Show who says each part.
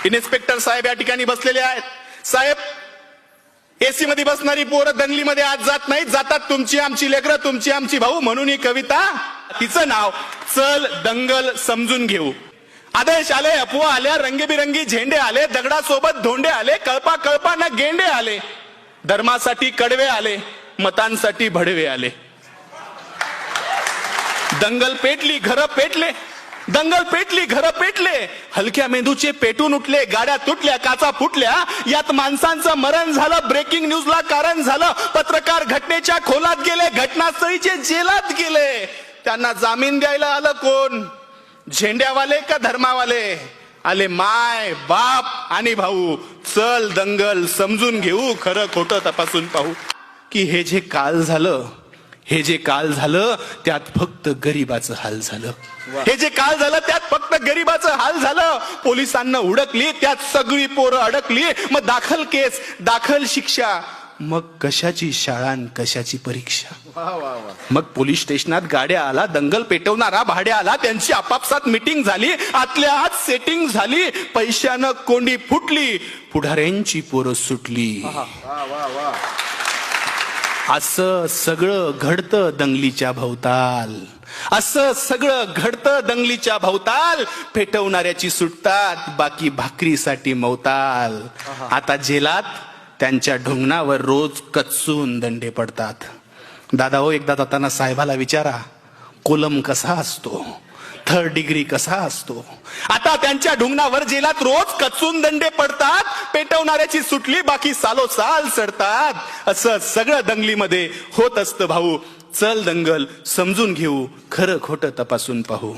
Speaker 1: Inspector साहेब या ठिकाणी बसलेले आहेत. साहेब, एसी मध्ये बसणारी पोरं दंगलीमध्ये आज जात नाहीत, जातात तुमची आमची लेकरं, तुमची आमची भाऊ. म्हणून ही कविता, तिचं नाव चल दंगल समजून घेऊ. आदेश आले, अफवा आल्या, रंगीबिरंगी झेंडे आले, दगडासोबत धोंडे आले, कळपा कळपा न गेंडे आले, धर्मासाठी कडवे आले, मतांसाठी भडवे आले. दंगल पेटली, घरं पेटले, दंगल पेटली, घरं पेटले, हलक्या मेंदूचे पेटून उठले, गाड्या तुटल्या, काचा फुटल्या, यात माणसांचं मरण झालं, ब्रेकिंग न्यूजला कारण झालं, पत्रकार घटनेच्या खोलात गेले, घटनास्थळीचे जेलात गेले. त्यांना जामीन द्यायला आलं कोण? झेंड्यावाले का धर्मावाले? आले माय बाप आणि भाऊ. चल दंगल समजून घेऊ, खरं खोटं तपासून पाहू. की हे जे काल झालं, हे जे काल झालं त्यात फक्त गरीबाचं हाल झालं. हे जे काल झालं त्यात फक्त गरीबाचं हाल झालं. पोलिसांना उडकली, त्यात सगळी पोरं अडकली. मग दाखल केस, दाखल शिक्षा, मग कशाची शाळा आणि कशाची परीक्षा. मग पोलीस स्टेशनात गाड्या आला, दंगल पेटवणारा भाड्या आला, त्यांची आपापसात मीटिंग झाली, आतल्या आत सेटिंग झाली, पैशानं कोंडी फुटली, पुढाऱ्यांची पोरं सुटली. असं सगळं घडतं दंगलीच्या भोवताल, असं सगळं घडतं दंगलीच्या भोवताल. पेटवणाऱ्याची सुटतात, बाकी भाकरीसाठी मवताल. आता जेलात त्यांच्या ढुंगणावर रोज कच्चून दंडे पडतात. दादा हो, एकदा जाताना साहेबाला विचारा, कोलम कसा असतो, थर्ड डिग्री कसा असतो. आता त्यांच्या ढुंगणावर जेलात रोज कचून दंडे पडतात. पेटवणाऱ्याची सुटली, बाकी सालोसाल सडतात. असं सगळं दंगलीमध्ये होत असतं भाऊ. चल दंगल समजून घेऊ, खरं खोटं तपासून पाहू.